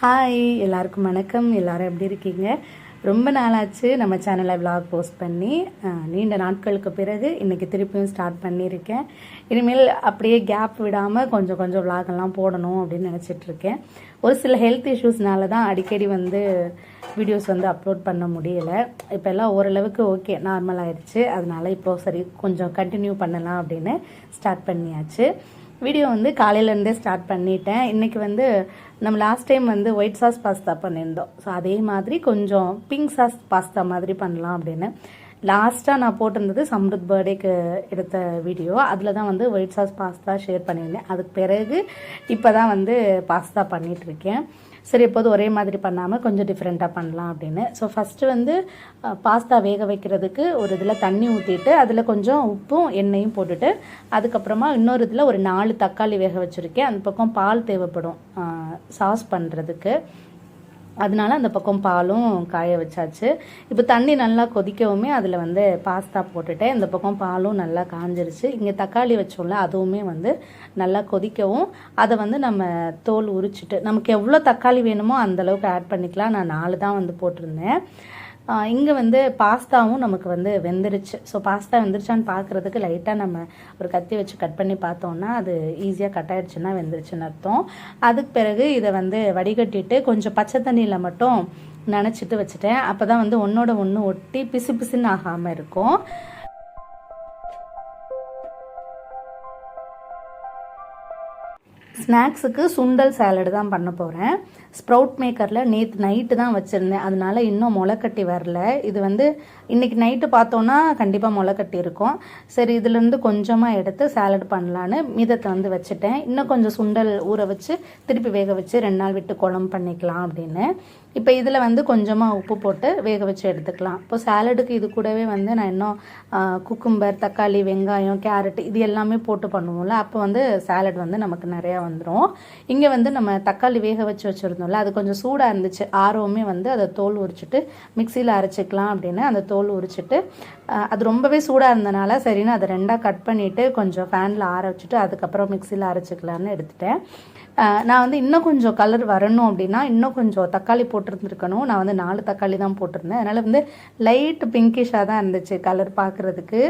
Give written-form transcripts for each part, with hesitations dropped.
Hi எல்லாருக்கும் வணக்கம். எல்லாரும் எப்படி இருக்கீங்க? ரொம்ப நாளாச்சு நம்ம சேனலில் விலாக் போஸ்ட் பண்ணி. நீண்ட நாட்களுக்கு பிறகு இன்றைக்கி திருப்பியும் ஸ்டார்ட் பண்ணியிருக்கேன். இனிமேல் அப்படியே கேப் விடாமல் கொஞ்சம் கொஞ்சம் விலாகெல்லாம் போடணும் அப்படின்னு நினச்சிட்ருக்கேன். ஒரு சில ஹெல்த் இஷ்யூஸ்னால தான் அடிக்கடி வீடியோஸ் அப்லோட் பண்ண முடியலை. இப்போ எல்லாம் ஓரளவுக்கு ஓகே, நார்மல் ஆயிடுச்சு. அதனால இப்போது சரி கொஞ்சம் கண்டினியூ பண்ணலாம் அப்படின்னு ஸ்டார்ட் பண்ணியாச்சு. வீடியோ காலையிலேருந்தே ஸ்டார்ட் பண்ணிட்டேன். இன்றைக்கி நம்ம last time white sauce pasta பண்ணியிருந்தோம். ஸோ அதே மாதிரி கொஞ்சம் பிங்க் சாஸ் பாஸ்தா மாதிரி பண்ணலாம் அப்படின்னு லாஸ்ட்டாக நான் போட்டிருந்தது சம்ருத் பர்த்டேக்கு எடுத்த வீடியோ. அதில் தான் ஒயிட் சாஸ் பாஸ்தா ஷேர் பண்ணியிருந்தேன். அதுக்கு பிறகு இப்போ தான் பாஸ்தா பண்ணிகிட்ருக்கேன். சரி, எப்போது ஒரே மாதிரி பண்ணாமல் கொஞ்சம் டிஃப்ரெண்ட்டாக பண்ணலாம் அப்படின்னு. ஸோ ஃபஸ்ட்டு பாஸ்தா வேக வைக்கிறதுக்கு ஒரு இதில் தண்ணி ஊற்றிட்டு அதில் கொஞ்சம் உப்பும் எண்ணெயும் போட்டுட்டு அதுக்கப்புறமா இன்னொரு இதில் ஒரு 4 தக்காளி வேக வச்சுருக்கேன். அந்த பக்கம் பால் தேவைப்படும் சாஸ் பண்ணுறதுக்கு. அதனால அந்த பக்கம் பாலும் காய வச்சாச்சு. இப்போ தண்ணி நல்லா கொதிக்கவுமே அதில் பாஸ்தா போட்டுட்டேன். இந்த பக்கம் பாலும் நல்லா காஞ்சிருச்சு. இங்கே தக்காளி வச்சோம்ல, அதுவுமே நல்லா கொதிக்கவும் அதை நம்ம தோல் உரிச்சிட்டு நமக்கு எவ்வளோ தக்காளி வேணுமோ அந்தளவுக்கு ஆட் பண்ணிக்கலாம். நான் 4 தான் போட்டிருந்தேன். இங்கே பாஸ்தாவும் நமக்கு வெந்துருச்சு. ஸோ பாஸ்தா வெந்துருச்சான்னு பார்க்குறதுக்கு லைட்டாக நம்ம ஒரு கத்தி வச்சு கட் பண்ணி பார்த்தோன்னா அது ஈஸியாக கட் ஆகிடுச்சுன்னா வெந்துருச்சுன்னு அர்த்தம். அதுக்கு பிறகு இதை வடிகட்டிட்டு கொஞ்சம் பச்சை தண்ணியில் மட்டும் நனைச்சிட்டு வச்சுட்டேன். அப்போ தான் ஒன்றோட ஒன்று ஒட்டி பிசு பிசுன்னு ஆகாமல் இருக்கும். ஸ்நாக்ஸுக்கு சுண்டல் சாலடு தான் பண்ண போகிறேன். ஸ்ப்ரவுட் மேக்கரில் நேற்று நைட்டு தான் வச்சுருந்தேன். அதனால இன்னும் முளைக்கட்டி வரல. இது இன்றைக்கி நைட்டு பார்த்தோன்னா கண்டிப்பாக முளைக்கட்டி இருக்கும். சரி, இதுலேருந்து கொஞ்சமாக எடுத்து சாலட் பண்ணலான்னு மீதத்தை வச்சுட்டேன். இன்னும் கொஞ்சம் சுண்டல் ஊற வச்சு திருப்பி வேக வச்சு 2 நாள் விட்டு குழம்பு பண்ணிக்கலாம் அப்படின்னு. இப்போ இதில் கொஞ்சமாக உப்பு போட்டு வேக வச்சு எடுத்துக்கலாம். இப்போ சாலடுக்கு இது கூடவே நான் இன்னும் குக்கும்பர், தக்காளி, வெங்காயம், கேரட் இது எல்லாமே போட்டு பண்ணுவோம்ல. அப்போ சாலட் நமக்கு நிறையா வந்துடும். இங்கே நம்ம தக்காளி வேக வச்சு வச்சுருந்தோம்ல, அது கொஞ்சம் சூடாக இருந்துச்சு. ஆர்வமே அதை தோல் உரிச்சிட்டு மிக்சியில் அரைச்சிக்கலாம் அப்படின்னு அந்த தோல் உரிச்சிட்டு அது ரொம்பவே சூடாக இருந்தனால சரின்னு அதை 2ஆக கட் பண்ணிவிட்டு கொஞ்சம் ஃபேனில் ஆற வச்சுட்டு அதுக்கப்புறம் மிக்சியில் அரைச்சிக்கலான்னு எடுத்துட்டேன். நான் இன்னும் கொஞ்சம் கலர் வரணும் அப்படின்னா இன்னும் கொஞ்சம் தக்காளி போட்டிருந்துருக்கணும். நான் 4 தக்காளி தான் போட்டிருந்தேன். அதனால் லைட் பிங்கிஷாக தான் இருந்துச்சு கலர் பார்க்குறதுக்கு.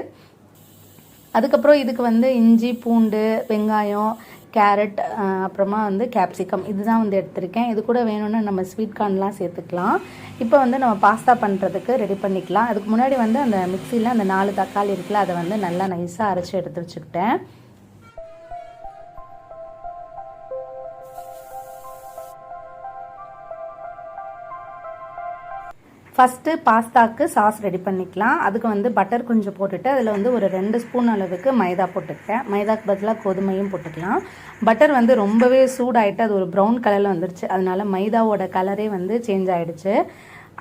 அதுக்கப்புறம் இதுக்கு இஞ்சி, பூண்டு, வெங்காயம், கேரட், அப்புறமா கேப்சிகம் இதுதான் எடுத்திருக்கேன். இது கூட வேணும்னா நம்ம ஸ்வீட் கார்ன்லாம் சேர்த்துக்கலாம். இப்போ நம்ம பாஸ்தா பண்ணுறதுக்கு ரெடி பண்ணிக்கலாம். அதுக்கு முன்னாடி அந்த மிக்சியில் அந்த 4 தக்காளி இருக்குல்ல, அதை நல்லா நைஸாக அரைச்சி எடுத்து வச்சுக்கிட்டேன். ஃபஸ்ட்டு பாஸ்தாவுக்கு சாஸ் ரெடி பண்ணிக்கலாம். அதுக்கு பட்டர் கொஞ்சம் போட்டுட்டு அதில் ஒரு 2 ஸ்பூன் அளவுக்கு மைதா போட்டுக்கிட்டேன். மைதாக்கு பதிலாக கோதுமையும் போட்டுக்கலாம். பட்டர் ரொம்பவே சூடாகிட்டு அது ஒரு ப்ரௌன் கலரில் வந்துருச்சு. அதனால மைதாவோட கலரே சேஞ்ச் ஆகிடுச்சு.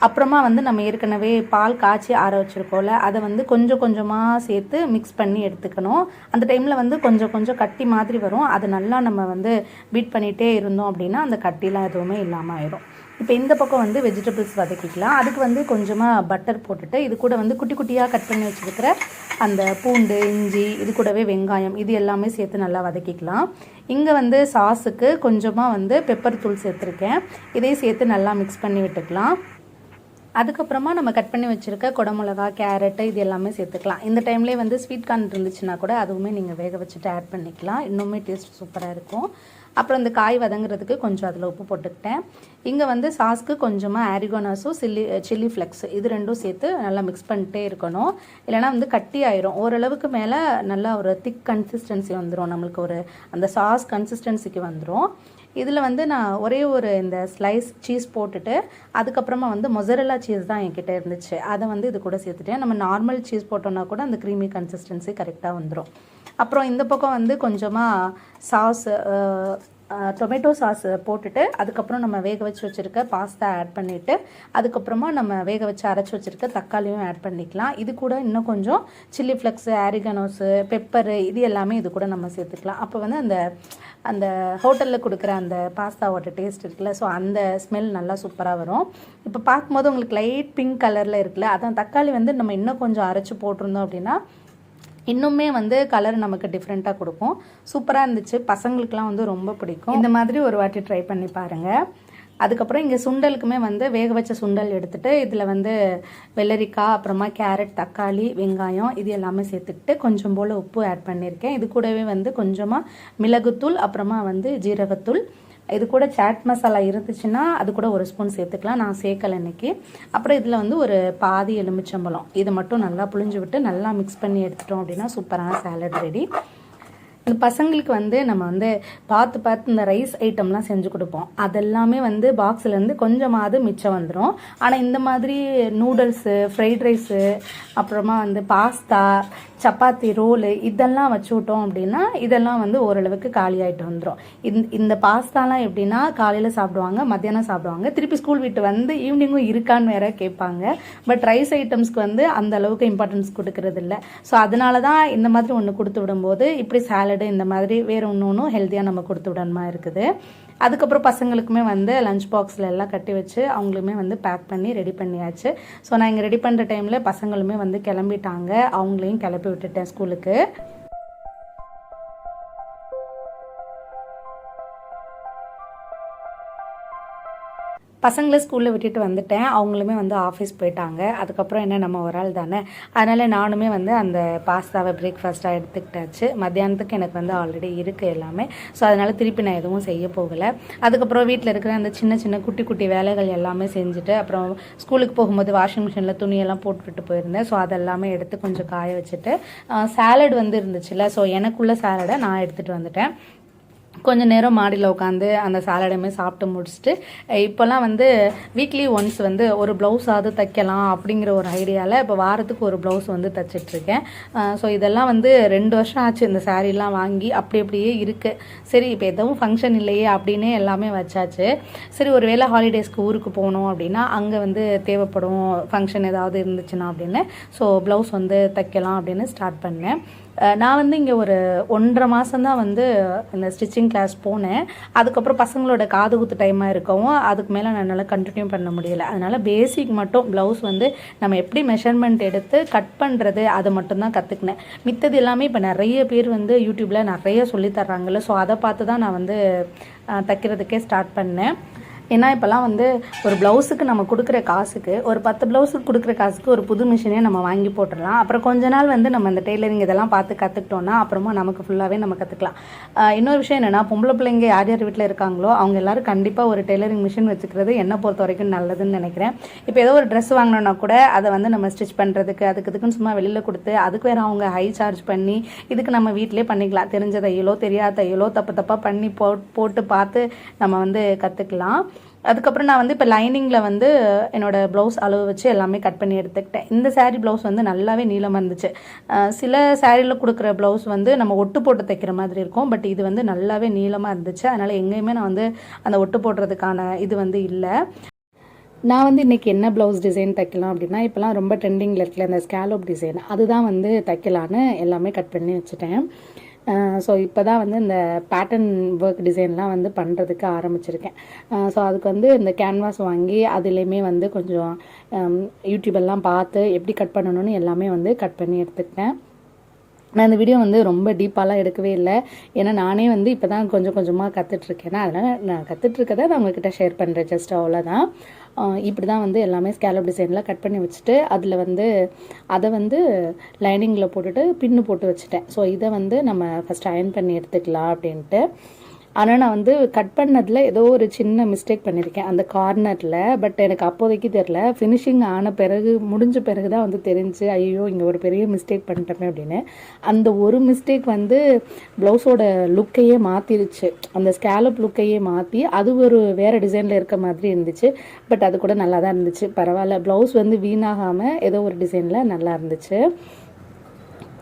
அப்புறமா நம்ம ஏற்கனவே பால் காய்ச்சி ஆற வச்சுருக்கோம்ல, அதை கொஞ்சம் கொஞ்சமாக சேர்த்து மிக்ஸ் பண்ணி எடுத்துக்கணும். அந்த டைமில் கொஞ்சம் கொஞ்சம் கட்டி மாதிரி வரும். அதை நல்லா நம்ம பீட் பண்ணிகிட்டே இருந்தோம் அப்படின்னா அந்த கட்டிலாம் எதுவுமே இல்லாமல் ஆயிடும். இப்போ இந்த பக்கம் வெஜிடபிள்ஸ் வதக்கிக்கலாம். அதுக்கு கொஞ்சமாக பட்டர் போட்டுட்டு இது கூட குட்டி குட்டியாக கட் பண்ணி வச்சுருக்கிற அந்த பூண்டு, இஞ்சி, இது கூடவே வெங்காயம் இது எல்லாமே சேர்த்து நல்லா வதக்கிக்கலாம். இங்கே சாஸுக்கு கொஞ்சமாக பெப்பர் தூள் சேர்த்துருக்கேன். இதையும் சேர்த்து நல்லா மிக்ஸ் பண்ணி விட்டுக்கலாம். அதுக்கப்புறமா நம்ம கட் பண்ணி வச்சுருக்க குடமிளகா, கேரட்டு இது எல்லாமே சேர்த்துக்கலாம். இந்த டைம்லேயே ஸ்வீட் கார்ன் இருந்துச்சுன்னா கூட அதுவுமே நீங்கள் வேக வச்சுட்டு ஆட் பண்ணிக்கலாம். இன்னுமே டேஸ்ட் சூப்பராக இருக்கும். அப்புறம் இந்த காய் வதங்குறதுக்கு கொஞ்சம் அதில் உப்பு போட்டுக்கிட்டேன். இங்கே சாஸ்க்கு கொஞ்சமாக ஆரிகோனாஸும் சில்லி ஃப்ளெக்ஸ் இது 2ம் சேர்த்து நல்லா மிக்ஸ் பண்ணிட்டே இருக்கணும். இல்லைனா கட்டி ஆயிரும். ஓரளவுக்கு மேலே நல்லா ஒரு திக் கன்சிஸ்டன்சி வந்துடும். நம்மளுக்கு அந்த சாஸ் கன்சிஸ்டன்சிக்கு வந்துடும். இதில் நான் ஒரே ஒரு இந்த ஸ்லைஸ் சீஸ் போட்டுட்டு அதுக்கப்புறமா மொசரெல்லா சீஸ் தான் என்கிட்ட இருந்துச்சு. அதை இது கூட சேர்த்துட்டேன். நம்ம நார்மல் சீஸ் போட்டோன்னா கூட அந்த க்ரீமி கன்சிஸ்டன்சி கரெக்டாக வந்துடும். அப்புறம் இந்த பக்கம் கொஞ்சமாக சாஸ் டொமேட்டோ சாஸ் போட்டுட்டு அதுக்கப்புறம் நம்ம வேக வச்சு வச்சுருக்க பாஸ்தா ஆட் பண்ணிவிட்டு அதுக்கப்புறமா நம்ம வேக வச்சு அரைச்சி வச்சுருக்க தக்காளியும் ஆட் பண்ணிக்கலாம். இது கூட இன்னும் கொஞ்சம் சில்லி ஃப்ளெக்ஸு, ஆரிகனோஸு, பெப்பரு இது எல்லாமே இது கூட நம்ம சேர்த்துக்கலாம். அப்போ அந்த அந்த ஹோட்டலில் கொடுக்குற அந்த பாஸ்தாவோட டேஸ்ட் இருக்குல்ல, ஸோ அந்த ஸ்மெல் நல்லா சூப்பராக வரும். இப்போ பார்க்கும்போது உங்களுக்கு லைட் பிங்க் கலரில் இருக்குல்ல, அதான் தக்காளி நம்ம இன்னும் கொஞ்சம் அரைச்சி போட்டிருந்தோம் அப்படின்னா இன்னுமே கலர் நமக்கு டிஃப்ரெண்ட்டாக கொடுக்கும். சூப்பராக இருந்துச்சு. பசங்களுக்குலாம் ரொம்ப பிடிக்கும். இந்த மாதிரி ஒரு வாட்டி ட்ரை பண்ணி பாருங்கள். அதுக்கப்புறம் இங்கே சுண்டலுக்குமே வந்து வேக வச்ச சுண்டல் எடுத்துகிட்டு இதில் வந்து வெள்ளரிக்காய், அப்புறமா கேரட், தக்காளி, வெங்காயம் இது எல்லாமே சேர்த்துக்கிட்டு கொஞ்சம் போல் உப்பு ஆட் பண்ணியிருக்கேன். இது கூடவே வந்து கொஞ்சமாக மிளகுத்தூள், அப்புறமா வந்து ஜீரகத்தூள், இது கூட சாட் மசாலா இருந்துச்சுன்னா அது கூட ஒரு ஸ்பூன் சேர்த்துக்கலாம். நான் சேர்க்கலை இன்னைக்கு. அப்புறம் இதில் வந்து ஒரு பாதி எலுமிச்சம்பழம் இது மட்டும் நல்லா புழிஞ்சு விட்டு நல்லா மிக்ஸ் பண்ணி எடுத்துட்டோம் அப்படின்னா சூப்பரான சாலட் ரெடி. இந்த பசங்களுக்கு வந்து நம்ம வந்து பார்த்து இந்த ரைஸ் ஐட்டம்லாம் செஞ்சு கொடுப்போம். அதெல்லாமே வந்து பாக்ஸ்லேருந்து கொஞ்சமாவது மிச்சம் வந்துடும். ஆனால் இந்த மாதிரி நூடுல்ஸு, ஃப்ரைட் ரைஸு, அப்புறமா வந்து பாஸ்தா, சப்பாத்தி, ரோலு இதெல்லாம் வச்சு விட்டோம் அப்படின்னா இதெல்லாம் வந்து ஓரளவுக்கு காலி ஆகிட்டு வந்துடும். இந்த பாஸ்தாலாம் எப்படின்னா காலையில் சாப்பிடுவாங்க, மத்தியானம் சாப்பிடுவாங்க, திருப்பி ஸ்கூல் விட்டு வந்து ஈவினிங்கும் இருக்கான்னு வேற கேட்பாங்க. பட் ரைஸ் ஐட்டம்ஸ்க்கு வந்து அந்த அளவுக்கு இம்பார்ட்டன்ஸ் கொடுக்கறது இல்லை. ஸோ அதனால தான் இந்த மாதிரி ஒன்று கொடுத்து விடும்போது இப்படி சாலடு இந்த மாதிரி வேறு ஒன்று ஹெல்த்தியாக நம்ம கொடுத்து விடணுமா இருக்குது. அதுக்கப்புறம் பசங்களுக்குமே வந்து லஞ்ச் பாக்ஸில் எல்லாம் கட்டி வச்சு அவங்களுமே வந்து பேக் பண்ணி ரெடி பண்ணியாச்சு. ஸோ நான் இங்கே ரெடி பண்ணுற டைமில் பசங்களுமே வந்து கிளம்பிட்டாங்க. அவங்களையும் கிளப்பி விட்டுட்டேன் ஸ்கூலுக்கு. பசங்களை ஸ்கூலில் விட்டுட்டு வந்துட்டேன். அவங்களுமே வந்து ஆஃபீஸ் போயிட்டாங்க. அதுக்கப்புறம் என்ன, நம்ம ஒரு ஆள் தானே, அதனால் நானுமே வந்து அந்த பாஸ்தாவை பிரேக்ஃபாஸ்ட்டாக எடுத்துக்கிட்டாச்சு. மத்தியானத்துக்கு எனக்கு வந்து ஆல்ரெடி இருக்குது எல்லாமே. ஸோ அதனால் திருப்பி நான் எதுவும் செய்ய போகலை. அதுக்கப்புறம் வீட்டில் இருக்கிற அந்த சின்ன சின்ன குட்டி குட்டி வேலைகள் எல்லாமே செஞ்சுட்டு அப்புறம் ஸ்கூலுக்கு போகும்போது வாஷிங் மிஷினில் துணியெல்லாம் போட்டுவிட்டு போயிருந்தேன். ஸோ அதெல்லாமே எடுத்து கொஞ்சம் காய வச்சுட்டு சாலட் வந்து இருந்துச்சுல்ல, ஸோ எனக்குள்ள சாலடை நான் எடுத்துகிட்டு வந்துட்டேன். கொஞ்சம் நேரம் மாடியில் உட்காந்து அந்த சாலடையுமே சாப்பிட்டு முடிச்சுட்டு இப்போல்லாம் வந்து வீக்லி ஒன்ஸ் வந்து ஒரு ப்ளவுஸாவது தைக்கலாம் அப்படிங்கிற ஒரு ஐடியாவில் இப்போ வாரத்துக்கு ஒரு ப்ளவுஸ் வந்து தைச்சிட்ருக்கேன். ஸோ இதெல்லாம் வந்து 2 வருஷம் ஆச்சு இந்த சாரீலாம் வாங்கி. அப்படியே இருக்குது. சரி இப்போ எதுவும் ஃபங்க்ஷன் இல்லையே அப்படின்னே எல்லாமே வச்சாச்சு. சரி ஒரு வேளை ஹாலிடேஸ்க்கு ஊருக்கு போகணும் அப்படின்னா அங்கே வந்து தேவைப்படும் ஃபங்க்ஷன் ஏதாவது இருந்துச்சுன்னா அப்படின்னு ஸோ ப்ளவுஸ் வந்து தைக்கலாம் அப்படின்னு ஸ்டார்ட் பண்ணேன். நான் வந்து இங்கே ஒரு 1.5 மாதம்தான் வந்து இந்த ஸ்டிச்சிங் கிளாஸ் போனேன். அதுக்கப்புறம் பசங்களோட காது குத்து டைமாக இருக்கவும் அதுக்கு மேலே நான் என்னால் கண்டினியூ பண்ண முடியலை. அதனால் பேசிக் மட்டும் ப்ளவுஸ் வந்து நம்ம எப்படி மெஷர்மெண்ட் எடுத்து கட் பண்ணுறது அது மட்டும்தான் கற்றுக்கினேன். மித்தது எல்லாமே இப்போ நிறைய பேர் வந்து யூடியூப்பில் நிறைய சொல்லித்தர்றாங்கல்ல, ஸோ அதை பார்த்து தான் நான் வந்து தைக்கிறதுக்கே ஸ்டார்ட் பண்ணேன். ஏன்னா இப்போல்லாம் வந்து ஒரு ப்ளவுஸுக்கு நம்ம கொடுக்குற காசுக்கு, ஒரு 10 ப்ளவுஸுக்கு கொடுக்குற காசுக்கு ஒரு புது மிஷினே நம்ம வாங்கி போட்டுடலாம். அப்புறம் கொஞ்ச நாள் வந்து நம்ம இந்த டெய்லரிங் இதெல்லாம் பார்த்து கற்றுக்கிட்டோன்னா அப்புறமா நமக்கு ஃபுல்லாகவே நம்ம கற்றுக்கலாம். இன்னொரு விஷயம் என்னென்னா, பொம்பளை பிள்ளைங்க யார் யார் வீட்டில் இருக்காங்களோ அவங்க எல்லோரும் கண்டிப்பாக ஒரு டெய்லரிங் மிஷின் வச்சுக்கிறது என்னை பொறுத்த வரைக்கும் நல்லதுன்னு நினைக்கிறேன். இப்போ ஏதோ ஒரு ட்ரெஸ் வாங்கினோன்னா கூட அதை வந்து நம்ம ஸ்டிச் பண்ணுறதுக்கு அதுக்குன்னு சும்மா வெளியில் கொடுத்து அதுக்கு வேறு அவங்க ஹை சார்ஜ் பண்ணி இதுக்கு நம்ம வீட்டிலே பண்ணிக்கலாம். தெரிஞ்ச தையலோ தெரியாத தையலோ தப்பாக பண்ணி போட்டு பார்த்து நம்ம வந்து கற்றுக்கலாம். அதுக்கப்புறம் நான் வந்து இப்போ லைனிங்கில் வந்து என்னோடய ப்ளவுஸ் அளவு வச்சு எல்லாமே கட் பண்ணி எடுத்துக்கிட்டேன். இந்த சாரீ ப்ளவுஸ் வந்து நல்லாவே நீளமாக இருந்துச்சு. சில சாரியில் கொடுக்குற ப்ளவுஸ் வந்து நம்ம ஒட்டு போட்டு தைக்கிற மாதிரி இருக்கும். பட் இது வந்து நல்லாவே நீளமாக இருந்துச்சு. அதனால் எங்கேயுமே நான் வந்து அந்த ஒட்டு போடுறதுக்கான இது வந்து இல்லை. நான் வந்து இன்றைக்கி என்ன ப்ளவுஸ் டிசைன் தைக்கலாம் அப்படின்னா, இப்போலாம் ரொம்ப ட்ரெண்டிங்கில் இருக்கல அந்த ஸ்கேலோப் டிசைன், அதுதான் வந்து தைக்கலான்னு எல்லாமே கட் பண்ணி வச்சுட்டேன். ஸோ இப்போ தான் வந்து இந்த பேட்டர்ன் ஒர்க் டிசைன்லாம் வந்து பண்ணுறதுக்கு ஆரம்பிச்சிருக்கேன். ஸோ அதுக்கு வந்து இந்த கேன்வாஸ் வாங்கி அதுலேயுமே வந்து கொஞ்சம் யூடியூபெல்லாம் பார்த்து எப்படி கட் பண்ணணும்னு எல்லாமே வந்து கட் பண்ணி எடுத்துக்கிட்டேன். நான் இந்த வீடியோ வந்து ரொம்ப டீப்பாலாம் எடுக்கவே இல்லை. ஏன்னா நானே வந்து இப்போ தான் கொஞ்சம் கொஞ்சமாக கற்றுட்ருக்கேன்னா, அதனால் நான் கற்றுட்ருக்கதை நான் உங்ககிட்ட ஷேர் பண்ணுறேன். ஜஸ்ட் அவ்வளோதான். இப்படி தான் வந்து எல்லாமே ஸ்கேலப் டிசைனில் கட் பண்ணி வச்சுட்டு அதில் வந்து அதை வந்து லைனிங்கில் போட்டுட்டு பின்னு போட்டு வச்சுட்டேன். ஸோ இதை வந்து நம்ம ஃபஸ்ட் அயர்ன் பண்ணி எடுத்துக்கலாம் அப்படின்ட்டு. ஆனால் நான் வந்து கட் பண்ணதில் ஏதோ ஒரு சின்ன மிஸ்டேக் பண்ணியிருக்கேன் அந்த கார்னரில். பட் எனக்கு அப்போதைக்கு தெரில. ஃபினிஷிங் ஆன பிறகு முடிஞ்ச பிறகு தான் வந்து தெரிஞ்சு, ஐயோ இங்கே ஒரு பெரிய மிஸ்டேக் பண்ணிட்டோமே அப்படின்னு. அந்த ஒரு மிஸ்டேக் வந்து ப்ளவுஸோட லுக்கையே மாற்றிடுச்சு. அந்த ஸ்கேலப் லுக்கையே மாற்றி அது ஒரு வேறு டிசைனில் இருக்க மாதிரி இருந்துச்சு. பட் அது கூட நல்லா தான் இருந்துச்சு, பரவாயில்ல. ப்ளவுஸ் வந்து வீணாகாமல் ஏதோ ஒரு டிசைனில் நல்லா இருந்துச்சு.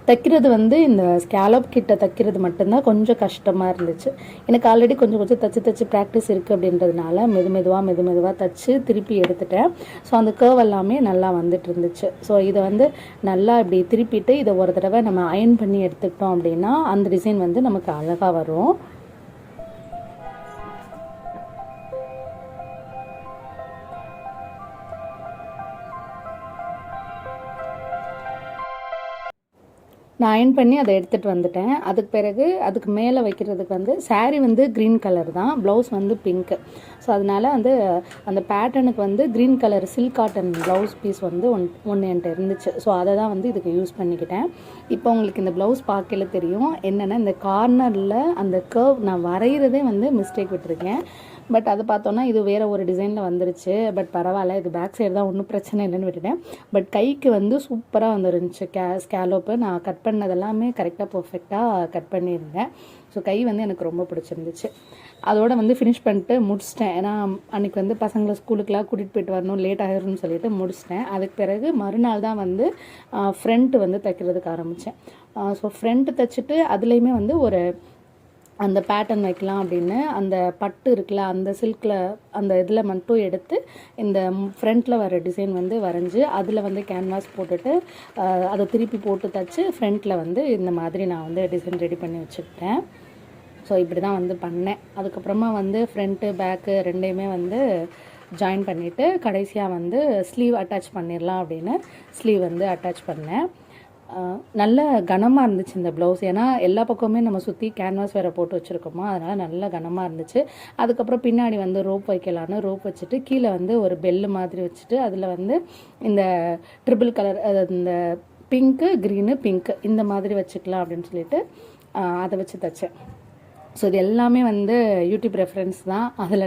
தைக்கிறது வந்து இந்த ஸ்கேலப் கிட்ட தைக்கிறது மட்டும்தான் கொஞ்சம் கஷ்டமாக இருந்துச்சு. எனக்கு ஆல்ரெடி கொஞ்சம் தைச்சி ப்ராக்டிஸ் இருக்குது அப்படின்றதுனால மெதுவாக தைச்சி திருப்பி எடுத்துட்டேன். ஸோ அந்த கர்வ் எல்லாமே நல்லா வந்துட்டு இருந்துச்சு. ஸோ இதை வந்து நல்லா இப்படி திருப்பிட்டு இதை ஒரு தடவை நம்ம அயர்ன் பண்ணி எடுத்துக்கிட்டோம் அப்படின்னா அந்த டிசைன் வந்து நமக்கு அழகாக வரும். நான் அயர்ன் பண்ணி அதை எடுத்துகிட்டு வந்துட்டேன். அதுக்கு பிறகு அதுக்கு மேலே வைக்கிறதுக்கு வந்து சாரீ வந்து க்ரீன் கலர் தான், ப்ளவுஸ் வந்து பிங்க்கு. ஸோ அதனால் வந்து அந்த பேட்டர்னுக்கு வந்து green colour silk cotton blouse piece வந்து ஒன்று என்கிட்ட இருந்துச்சு. ஸோ அதை தான் வந்து இதுக்கு யூஸ் பண்ணிக்கிட்டேன். இப்போ உங்களுக்கு இந்த ப்ளவுஸ் பார்க்கல தெரியும் என்னென்னா, இந்த கார்னரில் அந்த கர்வ் நான் வரைகிறதே வந்து மிஸ்டேக் விட்டுருக்கேன். பட் அதை பார்த்தோன்னா இது வேறு ஒரு டிசைனில் வந்துருச்சு. பட் பரவாயில்ல, இது பேக் சைடு தான், ஒன்றும் பிரச்சனை இல்லைன்னு விட்டுட்டேன். பட் கைக்கு வந்து சூப்பராக வந்துருந்துச்சு. ஸ்கேலோப்பு நான் கட் பண்ணது எல்லாமே கரெக்டாக பர்ஃபெக்டாக கட் பண்ணியிருந்தேன். ஸோ கை வந்து எனக்கு ரொம்ப பிடிச்சிருந்துச்சு. அதோடு வந்து ஃபினிஷ் பண்ணிட்டு முடிச்சிட்டேன். ஏன்னா அன்றைக்கி வந்து பசங்களை ஸ்கூலுக்கெலாம் கூட்டிகிட்டு போயிட்டு வரணும், லேட் ஆகிரும்னு சொல்லிட்டு முடிச்சிட்டேன். அதுக்கு பிறகு மறுநாள் தான் வந்து ஃப்ரண்ட்டு வந்து தைக்கிறதுக்கு ஆரம்பித்தேன். ஸோ ஃப்ரண்ட்டு தைச்சிட்டு அதுலேயுமே வந்து ஒரு அந்த பேட்டர்ன் வைக்கலாம் அப்படின்னு அந்த பட்டு இருக்குல்ல, அந்த சில்கில் அந்த இதில் மட்டும் எடுத்து இந்த ஃப்ரண்ட்டில் வர டிசைன் வந்து வரைஞ்சி அதில் வந்து கேன்வாஸ் போட்டுட்டு அதை திருப்பி போட்டு தைச்சி ஃப்ரண்ட்டில் வந்து இந்த மாதிரி நான் வந்து டிசைன் ரெடி பண்ணி வச்சுக்கிட்டேன். ஸோ இப்படி தான் வந்து பண்ணேன். அதுக்கப்புறமா வந்து ஃப்ரண்ட்டு பேக்கு ரெண்டையுமே வந்து ஜாயின் பண்ணிவிட்டு கடைசியாக வந்து ஸ்லீவ் அட்டாச் பண்ணிடலாம் அப்படின்னு ஸ்லீவ் வந்து அட்டாச் பண்ணேன். நல்ல கனமாக இருந்துச்சு இந்த ப்ளவுஸ். ஏன்னா எல்லா பக்கமுமே நம்ம சுற்றி கேன்வாஸ் வேறு போட்டு வச்சுருக்கோமா, அதனால் நல்ல கனமாக இருந்துச்சு. அதுக்கப்புறம் பின்னாடி வந்து ரோப் வைக்கலான்னு ரோப் வச்சுட்டு கீழே வந்து ஒரு பெல்லு மாதிரி வச்சுட்டு அதில் வந்து இந்த ட்ரிபிள் கலர் இந்த பிங்க்கு க்ரீனு பிங்க்கு இந்த மாதிரி வச்சுக்கலாம் அப்படின்னு சொல்லிட்டு அதை வச்சு தைச்சேன். ஸோ இது எல்லாமே வந்து யூடியூப் ரெஃபரன்ஸ் தான். அதில்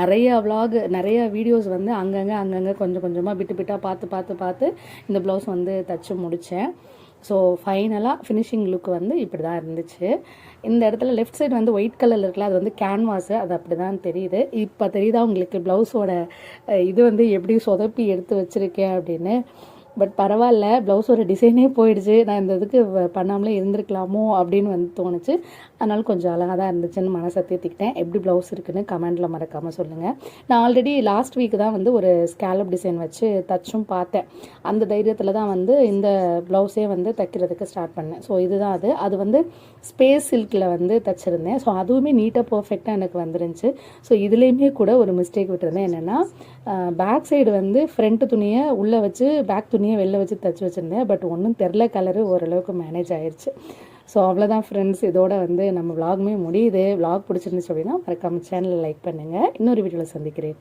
நிறைய விலாக் நிறைய வீடியோஸ் வந்து அங்கங்கே கொஞ்சம் கொஞ்சமாக விட்டு பார்த்து இந்த ப்ளவுஸ் வந்து தைச்சி முடித்தேன். ஸோ ஃபைனலாக ஃபினிஷிங் லுக் வந்து இப்படி தான் இருந்துச்சு. இந்த இடத்துல லெஃப்ட் சைடு வந்து ஒயிட் கலரில் இருக்குல்ல, அது வந்து கேன்வாஸு, அது அப்படி தான் தெரியுது. இப்போ தெரியுதா உங்களுக்கு ப்ளவுஸோட இது வந்து எப்படி சொதப்பி எடுத்து வச்சுருக்கேன் அப்படின்னு. பட் பரவாயில்ல, ப்ளவுஸோட டிசைனே போயிடுச்சு. நான் இந்த இதுக்கு பண்ணாமலே இருந்திருக்கலாமோ அப்படின்னு வந்து தோணுச்சு. அதனால் கொஞ்சம் அழகாக தான் இருந்துச்சுன்னு மனசை தேத்திக்கிட்டேன். எப்படி ப்ளவுஸ் இருக்குன்னு கமெண்டில் மறக்காமல் சொல்லுங்கள். நான் ஆல்ரெடி லாஸ்ட் வீக் தான் வந்து ஒரு ஸ்கேலப் டிசைன் வச்சு தச்சும் பார்த்தேன். அந்த தைரியத்தில் தான் வந்து இந்த ப்ளவுஸே வந்து தைக்கிறதுக்கு ஸ்டார்ட் பண்ணேன். ஸோ இதுதான் அது வந்து ஸ்பேஸ் சில்கில் வந்து தைச்சிருந்தேன். ஸோ அதுவுமே நீட்டாக பர்ஃபெக்டாக எனக்கு வந்துருந்துச்சு. ஸோ இதுலேயுமே கூட ஒரு மிஸ்டேக் விட்டுருந்தேன். என்னென்னா பேக் சைடு வந்து ஃப்ரண்ட் துணியை உள்ளே வச்சு பேக் துணியை வெளில வச்சு தைச்சி வச்சுருந்தேன். பட் ஒன்றும் தெரில, கலரு ஓரளவுக்கு மேனேஜ் ஆயிடுச்சு. ஸோ அவ்வளோதான் ஃப்ரெண்ட்ஸ், இதோட வந்து நம்ம விலாகுமே முடியுது. விலாக் பிடிச்சிருந்துச்சு அப்படின்னா மறக்காமல் சேனலை லைக் பண்ணுங்கள். இன்னொரு வீடியோவில் சந்திக்கிறேன்.